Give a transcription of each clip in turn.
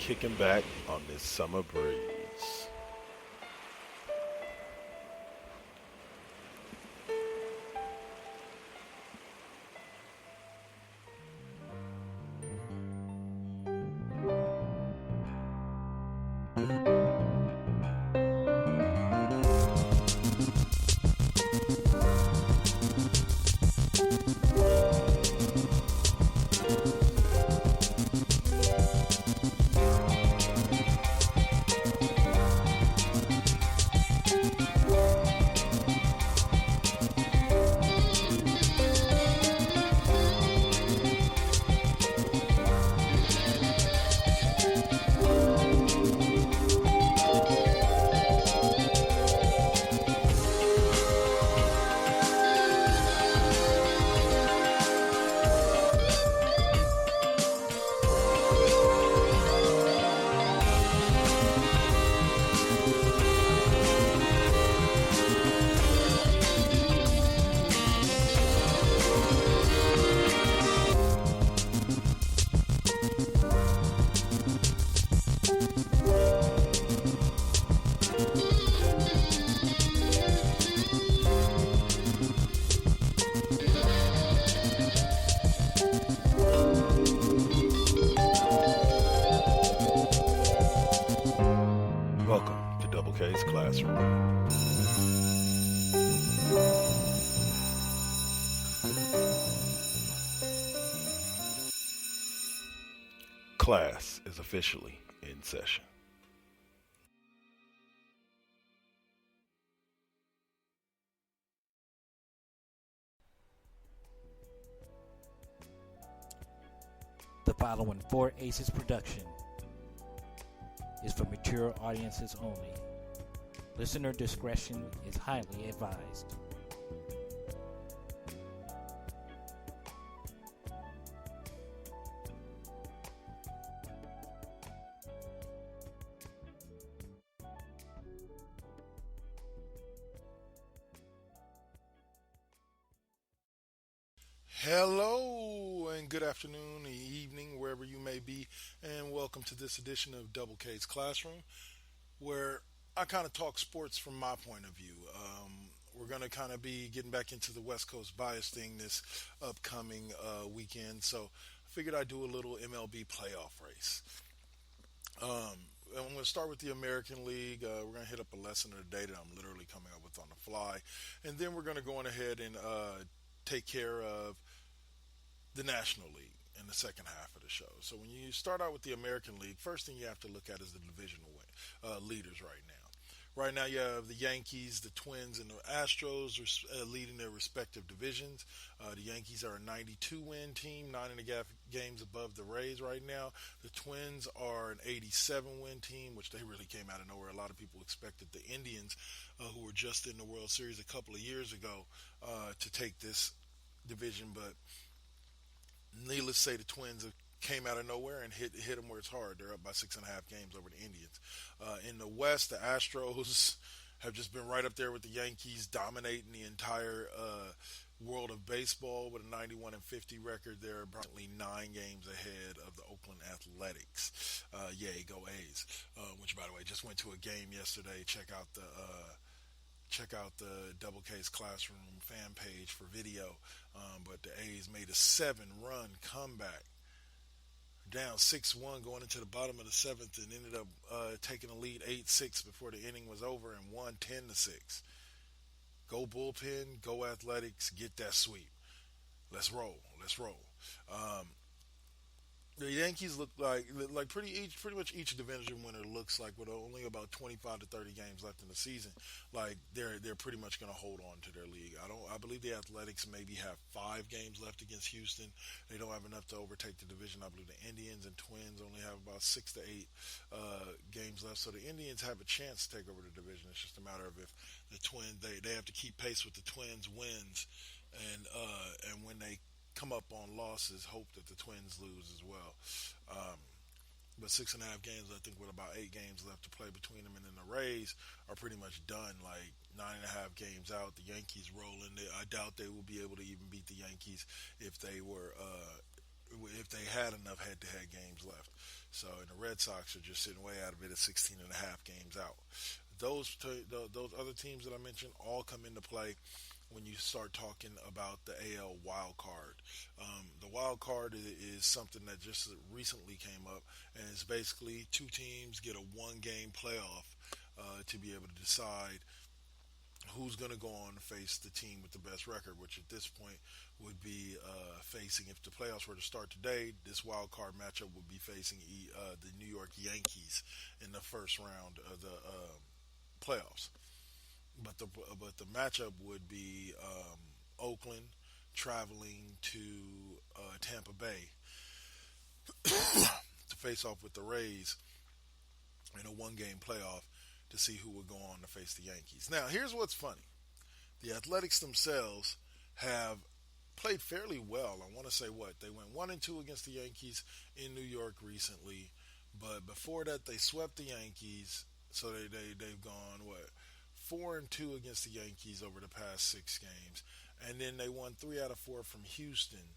kicking back on this summer breeze. Welcome to Double K's Classroom. Class is officially in session. The following Four Aces production is for mature audiences only. Listener discretion is highly advised. Hello and good afternoon, evening, wherever you may be, and welcome to this edition of Double K's Classroom, where I kind of talk sports from my point of view. We're going to kind of be getting back into the West Coast bias thing this upcoming weekend, so I figured I'd do a little MLB playoff race. I'm going to start with the American League. We're going to hit up a lesson of the day that I'm literally coming up with on the fly, and then we're going to go on ahead and take care of the National League in the second half of the show. So when you start out with the American League, first thing you have to look at is the divisional leaders right now. Right now you have the Yankees, the Twins, and the Astros leading their respective divisions. The Yankees are a 92-win team, 9.5 games above the Rays right now. The Twins are an 87-win team, which they really came out of nowhere. A lot of people expected the Indians, who were just in the World Series a couple of years ago, to take this division, but needless to say, the Twins came out of nowhere and hit them where it's hard. They're up by 6.5 games over the Indians. In the West, the Astros have just been right up there with the Yankees, dominating the entire world of baseball with a 91-50 record. They're approximately 9 games ahead of the Oakland Athletics. Yay, go A's! Which, by the way, just went to a game yesterday. Check out the Double K's Classroom fan page for video. But the A's made a 7-run comeback, down 6-1 going into the bottom of the 7th, and ended up taking the lead 8-6 before the inning was over and won 10-6. Go bullpen, go Athletics, get that sweep. Let's roll. The Yankees look like pretty much each division winner looks like, with only about 25 to 30 games left in the season, like they're pretty much going to hold on to their league. I believe the Athletics maybe have 5 games left against Houston. They don't have enough to overtake the division. I believe the Indians and Twins only have about 6 to 8 games left. So the Indians have a chance to take over the division. It's just a matter of if the Twins they have to keep pace with the Twins wins, and when they come up on losses, hope that the Twins lose as well. But 6.5 games, I think, with about 8 games left to play between them, and then the Rays are pretty much done, like 9.5 games out. The Yankees rolling. I doubt they will be able to even beat the Yankees if they were if they had enough head-to-head games left. So, and the Red Sox are just sitting way out of it at 16 and a half games out. Those other teams that I mentioned all come into play when you start talking about the AL wild card. The wild card is something that just recently came up, and it's basically two teams get a one-game playoff to be able to decide who's going to go on to face the team with the best record, which at this point would be facing, if the playoffs were to start today, this wild card matchup would be facing the New York Yankees in the first round of the playoffs. But the matchup would be Oakland traveling to Tampa Bay to face off with the Rays in a one-game playoff to see who would go on to face the Yankees. Now, here's what's funny: the Athletics themselves have played fairly well. I want to say what they went 1-2 against the Yankees in New York recently, but before that they swept the Yankees. So they've gone what 4-2 against the Yankees over the past 6 games, and then they won 3 out of 4 from Houston.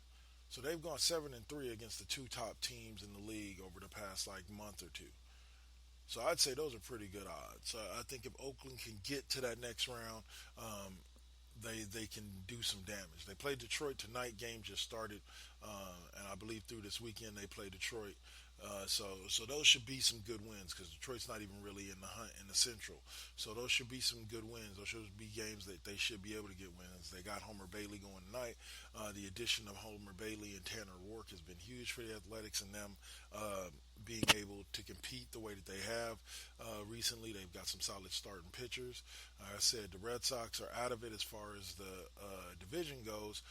So they've gone 7-3 against the two top teams in the league over the past like month or two. So I'd say those are pretty good odds. So I think if Oakland can get to that next round, they can do some damage. They play Detroit tonight. Game just started, and I believe through this weekend they play Detroit. So those should be some good wins because Detroit's not even really in the hunt in the Central. So those should be some good wins. Those should be games that they should be able to get wins. They got Homer Bailey going tonight. The addition of Homer Bailey and Tanner Rourke has been huge for the Athletics and them being able to compete the way that they have recently. They've got some solid starting pitchers. Like I said, the Red Sox are out of it as far as the division goes.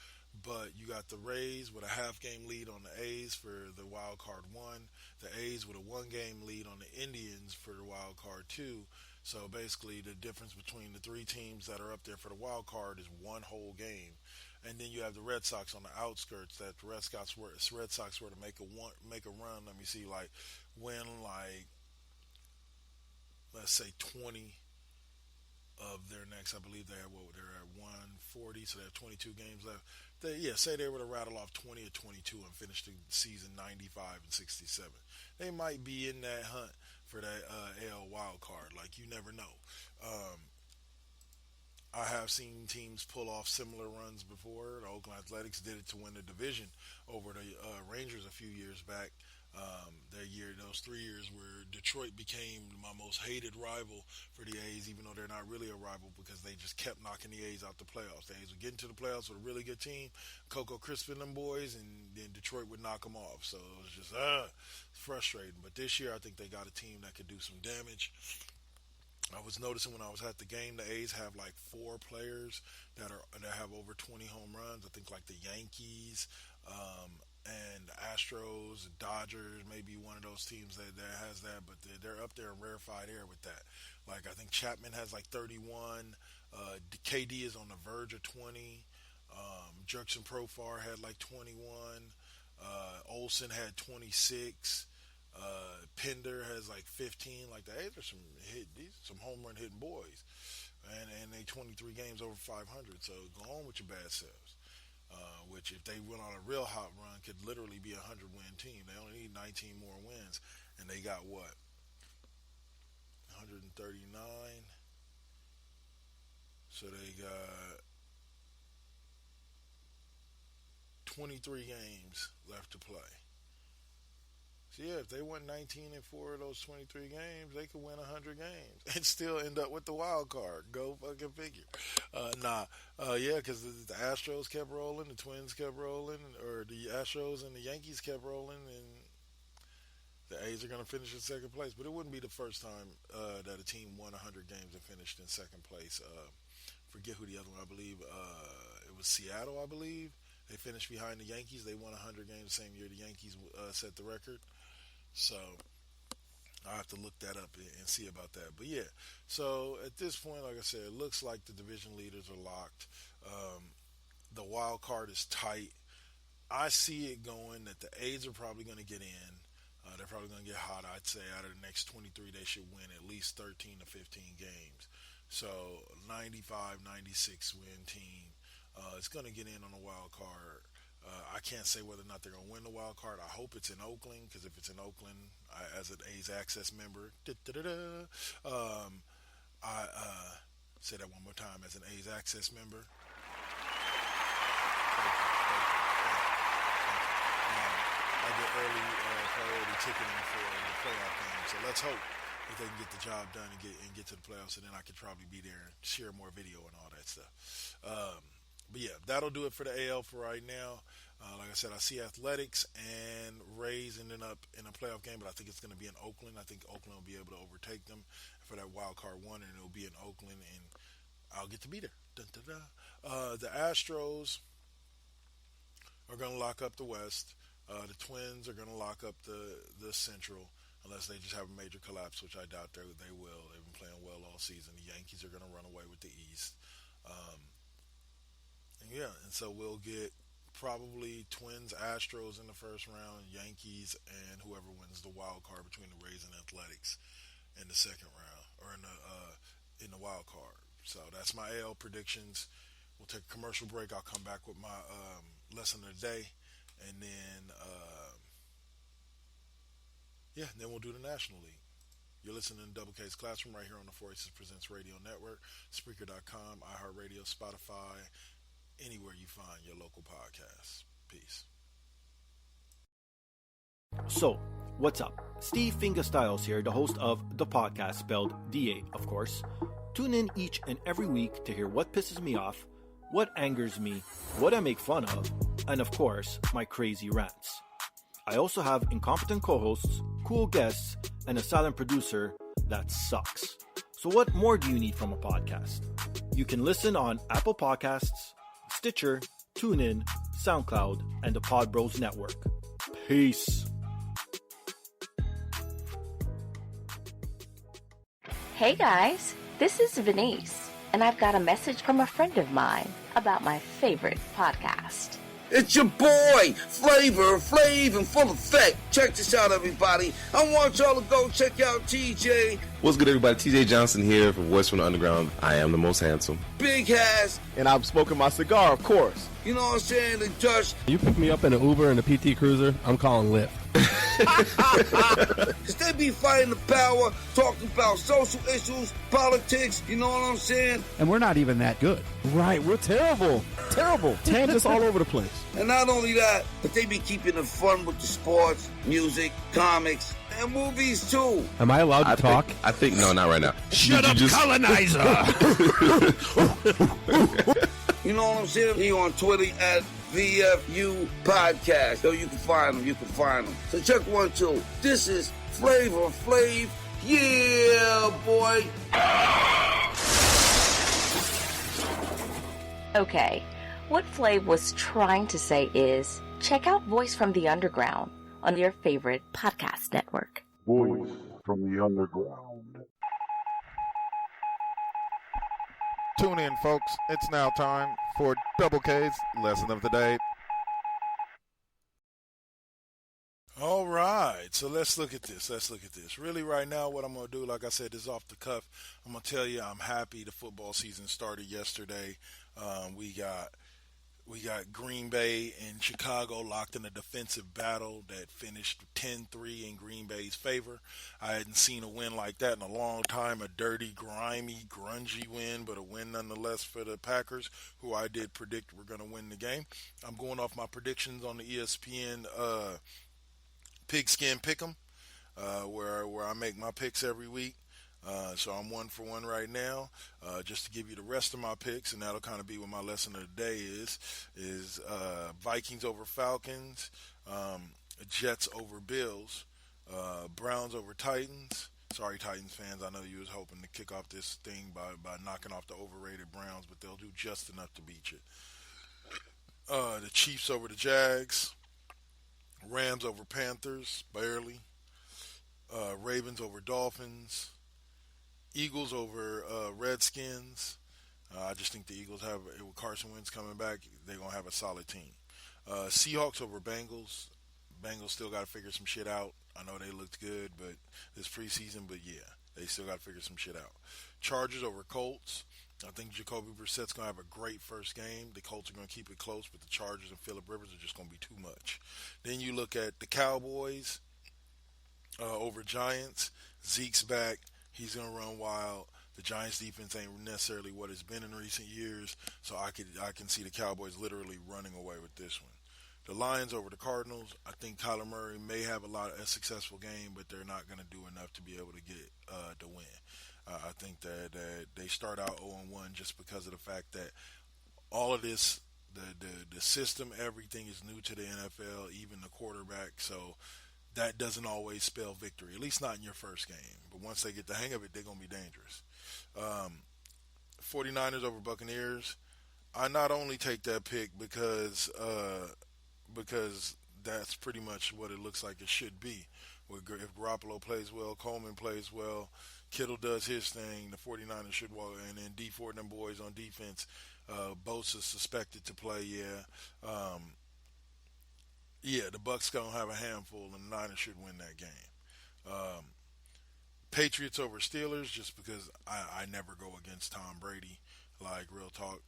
But you got the Rays with a half-game lead on the A's for the wild card one. The A's with a one-game lead on the Indians for the wild card two. So basically, the difference between the three teams that are up there for the wild card is one whole game. And then you have the Red Sox on the outskirts. That the Red Sox were to make a run. Let me see, like win like let's say 20 of their next. I believe they're at 140, so they have 22 games left. Say they were to rattle off 20 or 22 and finish the season 95 and 67. They might be in that hunt for that AL wild card. Like, you never know. I have seen teams pull off similar runs before. The Oakland Athletics did it to win the division over the Rangers a few years back. Those 3 years where Detroit became my most hated rival for the A's, even though they're not really a rival because they just kept knocking the A's out the playoffs. The A's would get into the playoffs with a really good team, Coco Crispin and them boys, and then Detroit would knock them off. So it was just frustrating. But this year, I think they got a team that could do some damage. I was noticing when I was at the game, the A's have like 4 players that have over 20 home runs. I think like the Yankees, and the Astros, the Dodgers, maybe one of those teams that has that, but they're up there in rarefied air with that. Like I think Chapman has like 31, KD is on the verge of 20, Jurickson Profar had like 21, Olson had 26. Pinder has like 15. Like the A's are some home run hitting boys, and they 23 games over 500. So go on with your bad selves. Which, if they went on a real hot run, could literally be a 100-win team. They only need 19 more wins, and they got what 139. So they got 23 games left to play. So yeah, if they won 19 and 4 of those 23 games, they could win 100 games and still end up with the wild card. Go fucking figure. Yeah, because the Astros kept rolling, the Twins kept rolling, or the Astros and the Yankees kept rolling, and the A's are going to finish in second place. But it wouldn't be the first time that a team won 100 games and finished in second place. Forget who the other one. I believe it was Seattle. I believe they finished behind the Yankees. They won 100 games the same year the Yankees set the record. So I'll have to look that up and see about that. But yeah, so at this point, like I said, it looks like the division leaders are locked. The wild card is tight. I see it going that the A's are probably going to get in. They're probably going to get hot. I'd say out of the next 23, they should win at least 13 to 15 games. So 95, 96 win team. It's going to get in on the wild card. I can't say whether or not they're going to win the wild card. I hope it's in Oakland because if it's in Oakland, as an A's Access member, I say that one more time as an A's Access member. I get early priority ticketing for the playoff game, so let's hope that they can get the job done and get to the playoffs, and then I could probably be there and share more video and all that stuff. But yeah, that'll do it for the AL for right now. Like I said, I see Athletics and Rays ending up in a playoff game, but I think it's going to be in Oakland. I think Oakland will be able to overtake them for that wild card one, and it'll be in Oakland, and I'll get to be there. Dun, dun, dun. The Astros are going to lock up the West. The Twins are going to lock up the Central, unless they just have a major collapse, which I doubt they will. They've been playing well all season. The Yankees are going to run away with the East. And so we'll get probably Twins, Astros in the first round, Yankees, and whoever wins the wild card between the Rays and Athletics in the second round, or in the wild card. So that's my AL predictions. We'll take a commercial break. I'll come back with my lesson of the day, and then then we'll do the National League. You're listening to Double K's Classroom right here on the 486 Presents Radio Network, Spreaker.com, iHeartRadio, Spotify, anywhere you find your local podcasts. Peace. So, what's up? Steve Fingerstyles here, the host of the podcast, spelled DA, of course. Tune in each and every week to hear what pisses me off, what angers me, what I make fun of, and of course, my crazy rants. I also have incompetent co-hosts, cool guests, and a silent producer that sucks. So what more do you need from a podcast? You can listen on Apple Podcasts, Stitcher, TuneIn, SoundCloud, and the Pod Bros Network. Peace. Hey guys, this is Venice, and I've got a message from a friend of mine about my favorite podcast. It's your boy, Flavor Flav in full effect. Check this out, everybody. I want y'all to go check out TJ. What's good, everybody? TJ Johnson here for Voice from the Underground. I am the most handsome. Big Hass. And I'm smoking my cigar, of course. You know what I'm saying? The Dutch. You pick me up in an Uber and a PT Cruiser, I'm calling Lyft. Cause they be fighting the power, talking about social issues, politics, you know what I'm saying? And we're not even that good. Right, we're terrible. Terrible. Tangents all over the place. And not only that, but they be keeping it fun with the sports, music, comics, and movies too. Am I allowed to talk? I think, no, not right now. Shut up, colonizer! You know what I'm saying? He on Twitter at VFU Podcast. So you can find them. So check 1, 2. This is Flavor Flav. Yeah, boy. Okay, what Flav was trying to say is, check out Voice from the Underground on your favorite podcast network. Voice from the Underground. Tune in, folks. It's now time for Double K's Lesson of the Day. All right, so let's look at this. Really, right now, what I'm going to do, like I said, is off the cuff. I'm going to tell you I'm happy the football season started yesterday. We got Green Bay and Chicago locked in a defensive battle that finished 10-3 in Green Bay's favor. I hadn't seen a win like that in a long time, a dirty, grimy, grungy win, but a win nonetheless for the Packers, who I did predict were going to win the game. I'm going off my predictions on the ESPN Pigskin Pick'em, where I make my picks every week. So I'm 1 for 1 right now. Just to give you the rest of my picks, and that'll kind of be what my lesson of the day is Vikings over Falcons, Jets over Bills, Browns over Titans. Sorry, Titans fans, I know you was hoping to kick off this thing by knocking off the overrated Browns, but they'll do just enough to beat you. The Chiefs over the Jags, Rams over Panthers, barely. Ravens over Dolphins. Eagles over Redskins. I just think the Eagles with Carson Wentz coming back, they're going to have a solid team. Seahawks over Bengals. Bengals still got to figure some shit out. I know they looked good, but this preseason, but yeah, they still got to figure some shit out. Chargers over Colts. I think Jacoby Brissett's going to have a great first game. The Colts are going to keep it close, but the Chargers and Phillip Rivers are just going to be too much. Then you look at the Cowboys over Giants. Zeke's back. He's going to run wild. The Giants defense ain't necessarily what it's been in recent years, so I can see the Cowboys literally running away with this one. The Lions over the Cardinals. I think Kyler Murray may have a successful game, but they're not going to do enough to be able to get the win. I think that they start out 0-1 just because of the fact that all of this, the system, everything is new to the NFL, even the quarterback. So that doesn't always spell victory, at least not in your first game. But once they get the hang of it, they're going to be dangerous. 49ers over Buccaneers. I not only take that pick because that's pretty much what it looks like it should be. If Garoppolo plays well, Coleman plays well, Kittle does his thing, the 49ers should walk. And then D Ford and them boys on defense, Bosa's suspected to play, the Bucs going to have a handful, and the Niners should win that game. Patriots over Steelers, just because I never go against Tom Brady, like real talk.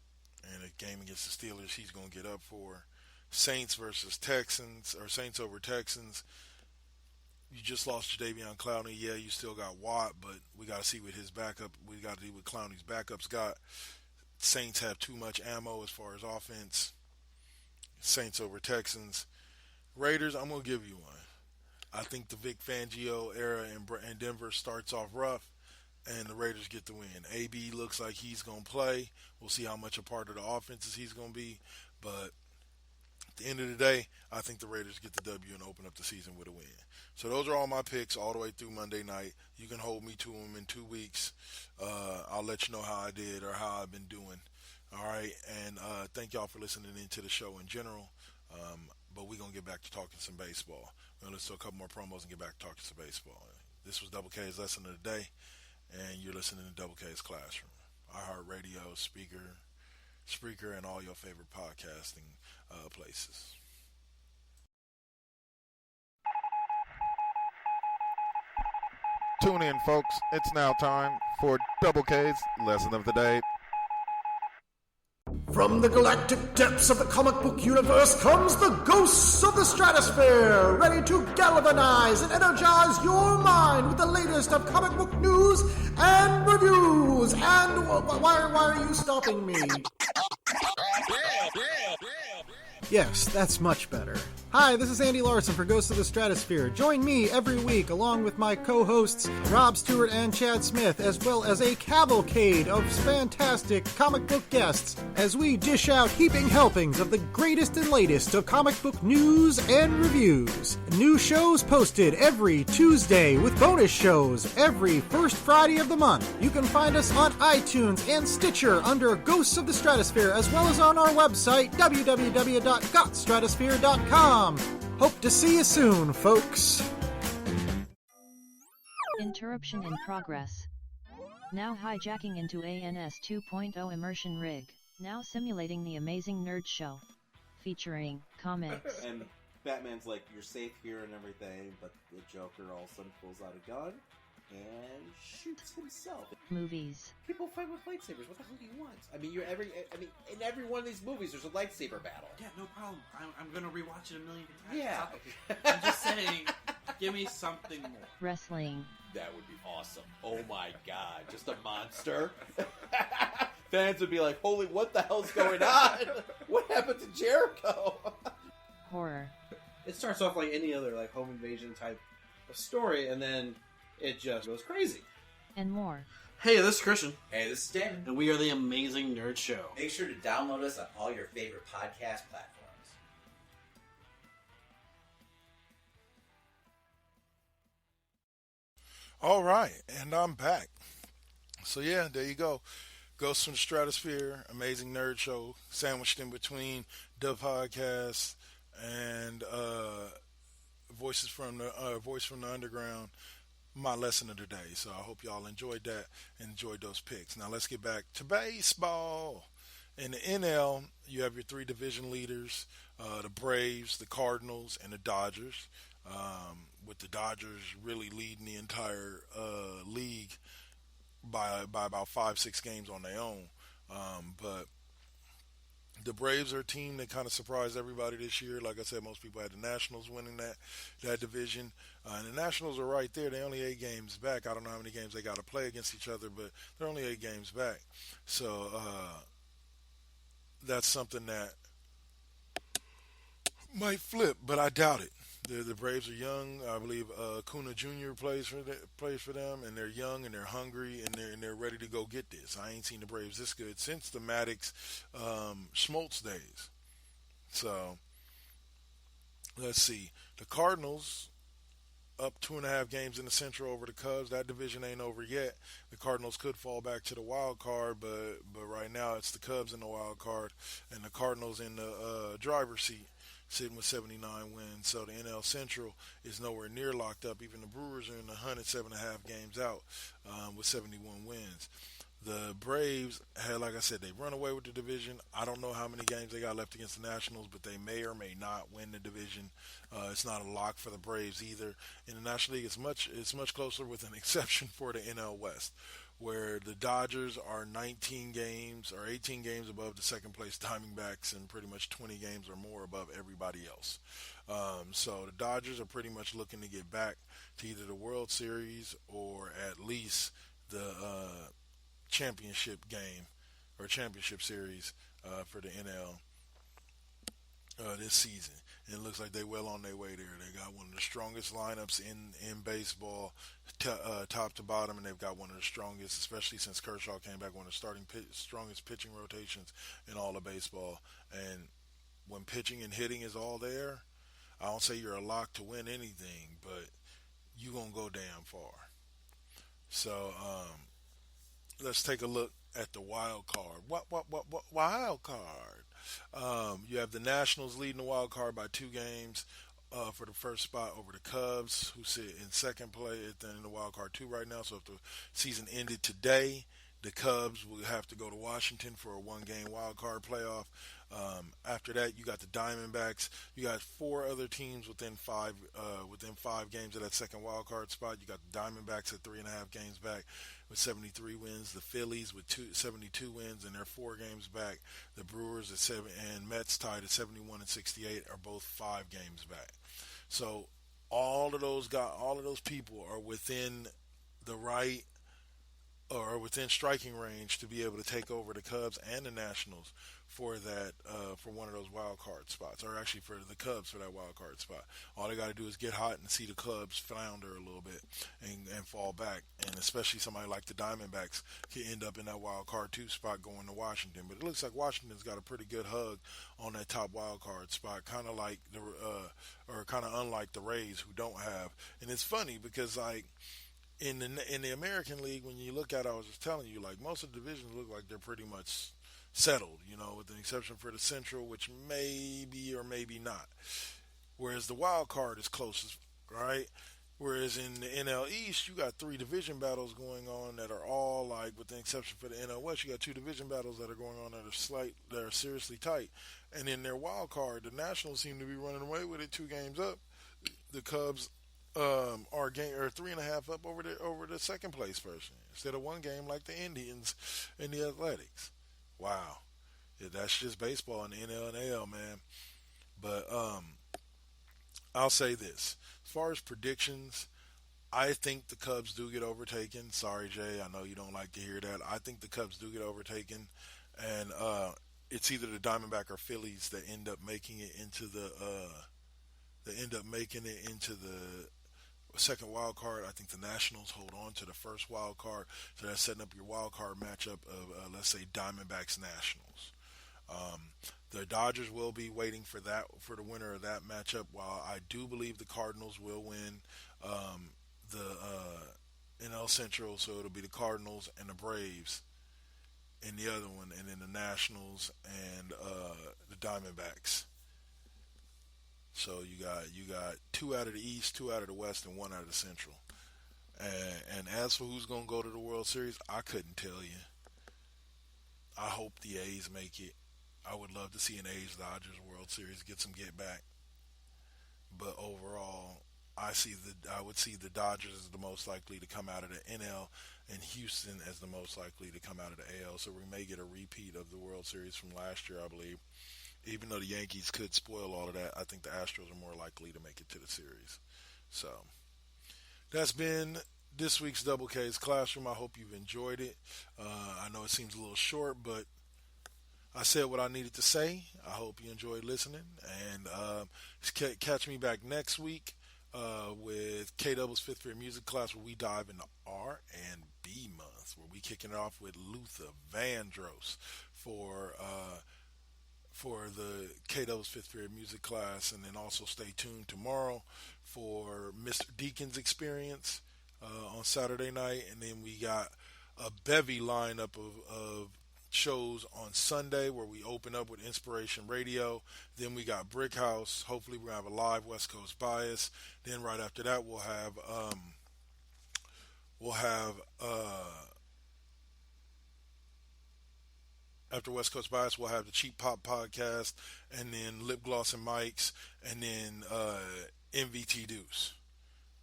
And a game against the Steelers, he's going to get up for. Saints versus Texans, or Saints over Texans. You just lost Jadeveon Clowney. Yeah, you still got Watt, but we got to see what his backup. We got to see what Clowney's backups got. Saints have too much ammo as far as offense. Saints over Texans. Raiders, I'm going to give you one. I think the Vic Fangio era in Denver starts off rough, and the Raiders get the win. AB looks like he's going to play. We'll see how much a part of the offenses he's going to be. But at the end of the day, I think the Raiders get the W and open up the season with a win. So those are all my picks all the way through Monday night. You can hold me to them in 2 weeks. I'll let you know how I did or how I've been doing. All right, and thank y'all for listening into the show in general. But we're going to get back to talking some baseball. We're going to listen to a couple more promos and get back to talking some baseball. This was Double K's Lesson of the Day, and you're listening to Double K's Classroom. iHeartRadio, Spreaker, and all your favorite podcasting places. Tune in, folks. It's now time for Double K's Lesson of the Day. From the galactic depths of the comic book universe comes the ghosts of the stratosphere, ready to galvanize and energize your mind with the latest of comic book news and reviews. And why are you stopping me? Yes, that's much better. Hi, this is Andy Larson for Ghosts of the Stratosphere. Join me every week along with my co-hosts Rob Stewart and Chad Smith, as well as a cavalcade of fantastic comic book guests, as we dish out heaping helpings of the greatest and latest of comic book news and reviews. New shows posted every Tuesday with bonus shows every first Friday of the month. You can find us on iTunes and Stitcher under Ghosts of the Stratosphere, as well as on our website, www.gotstratosphere.com. Hope to see you soon, folks. Interruption in progress. Now hijacking into ANS 2.0 immersion rig. Now simulating the Amazing Nerd Show. Featuring comics. And Batman's like, you're safe here and everything, but the Joker all of a sudden pulls out a gun and shoots himself. Movies. People fight with lightsabers. What the hell do you want? I mean, in every one of these movies, there's a lightsaber battle. Yeah, no problem. I'm gonna rewatch it a million times. Yeah. I'm just saying, give me something more. Wrestling. That would be awesome. Oh my god, just a monster. Fans would be like, holy, what the hell's going on? What happened to Jericho? Horror. It starts off like any other like home invasion type of story, and then it just goes crazy. And more. Hey, this is Christian. Hey, this is Damon. And we are the Amazing Nerd Show. Make sure to download us on all your favorite podcast platforms. All right, and I'm back. So yeah, there you go. Ghosts from the Stratosphere, Amazing Nerd Show, sandwiched in between the podcast and Voice from the Underground. My lesson of the day. So I hope y'all enjoyed that and enjoyed those picks. Now let's get back to baseball. In the NL, you have your three division leaders, the Braves, the Cardinals, and the Dodgers. With the Dodgers really leading the entire league by about 5-6 games on their own. But the Braves are a team that kind of surprised everybody this year. Like I said, most people had the Nationals winning that division. And the Nationals are right there. They're only 8 games back. I don't know how many games they got to play against each other, but they're only 8 games back. So that's something that might flip, but I doubt it. The Braves are young. I believe Kuna Jr. plays for them, and they're young and they're hungry and they're ready to go get this. I ain't seen the Braves this good since the Maddox Schmaltz days. So let's see. The Cardinals up 2.5 games in the Central over the Cubs. That division ain't over yet. The Cardinals could fall back to the wild card, but right now it's the Cubs in the wild card and the Cardinals in the driver's seat, sitting with 79 wins. So the NL Central is nowhere near locked up. Even the Brewers are in the hunt at 7.5 games out with 71 wins. The Braves had, like I said, they run away with the division. I don't know how many games they got left against the Nationals, but they may or may not win the division. It's not a lock for the Braves either. In the National League, it's much closer, with an exception for the NL West, where the Dodgers are 19 games or 18 games above the second place Diamondbacks and pretty much 20 games or more above everybody else. So the Dodgers are pretty much looking to get back to either the World Series or at least the championship game or championship series for the NL this season. And it looks like they're well on their way there. They got one of the strongest lineups in baseball, top to bottom, and they've got one of the strongest, especially since Kershaw came back, one of the strongest pitching rotations in all of baseball. And when pitching and hitting is all there, I don't say you're a lock to win anything, but you're going to go damn far. So, let's take a look at the wild card. What wild card? You have the Nationals leading the wild card by 2 games for the first spot over the Cubs, who sit in second place in the wild card 2 right now. So if the season ended today, the Cubs will have to go to Washington for a 1-game wild card playoff. After that, you got the Diamondbacks. You got 4 other teams within 5 games of that second wild card spot. You got the Diamondbacks at 3.5 games back with 73 wins. The Phillies with 72 wins, and they're 4 games back. The Brewers at 7 and Mets tied at 71 and 68 are both 5 games back. So all of those people are within the right or within striking range to be able to take over the Cubs and the Nationals for that for one of those wild card spots, or actually for the Cubs for that wild card spot. All they got to do is get hot and see the Cubs flounder a little bit and fall back, and especially somebody like the Diamondbacks can end up in that wild card 2 spot going to Washington. But it looks like Washington's got a pretty good hug on that top wild card spot, kind of like kind of unlike the Rays, who don't have. And it's funny because like in the American League, when you look at it, I was just telling you, like, most of the divisions look like they're pretty much settled, with the exception for the Central, which may be or maybe not. Whereas the wild card is closest, right? Whereas in the NL East, you got 3 division battles going on that are all, like, with the exception for the NL West, you got 2 division battles that are going on that are seriously tight. And in their wild card, the Nationals seem to be running away with it 2 games up. The Cubs are 3.5 up over the second place person instead of 1 game like the Indians and the Athletics. Wow, yeah, that's just baseball in the NL and AL, man. But I'll say this: as far as predictions, I think the Cubs do get overtaken. Sorry, Jay, I know you don't like to hear that. I think the Cubs do get overtaken, and it's either the Diamondback or Phillies that end up making it into the second wild card. I think the Nationals hold on to the first wild card, so that's setting up your wild card matchup of let's say Diamondbacks Nationals. The Dodgers will be waiting for the winner of that matchup, while I do believe the Cardinals will win the NL Central, so it'll be the Cardinals and the Braves in the other one, and then the Nationals and the Diamondbacks. So you got 2 out of the East, 2 out of the West, and 1 out of the Central. And as for who's going to go to the World Series, I couldn't tell you. I hope the A's make it. I would love to see an A's-Dodgers World Series, get some get back. But overall, I would see the Dodgers as the most likely to come out of the NL, and Houston as the most likely to come out of the AL. So we may get a repeat of the World Series from last year, I believe. Even though the Yankees could spoil all of that, I think the Astros are more likely to make it to the series. So that's been this week's Double K's Classroom. I hope you've enjoyed it. I know it seems a little short, but I said what I needed to say. I hope you enjoyed listening. And catch me back next week with K-Double's 5th period music class, where we dive into R&B month, where we kicking it off with Luther Vandross for the K-Double's 5th period music class. And then also stay tuned tomorrow for Mr. Deacon's Experience on Saturday night. And then we got a bevy lineup of shows on Sunday, where we open up with Inspiration Radio. Then we got Brick House. Hopefully we're going to have a live West Coast Bias. Then right after that we'll have after West Coast Bias, we'll have the Cheap Pop Podcast, and then Lip Gloss and Mics, and then MVT Deuce.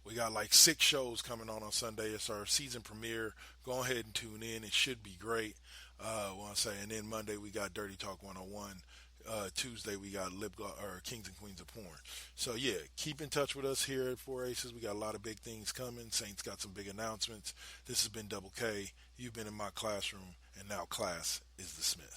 We got like 6 shows coming on Sunday. It's our season premiere. Go ahead and tune in. It should be great. And then Monday we got Dirty Talk 101. Tuesday we got Kings and Queens of Porn. So yeah, keep in touch with us here at 4 Aces. We got a lot of big things coming. Saints got some big announcements. This has been Double K. You've been in my classroom, and now class is dismissed.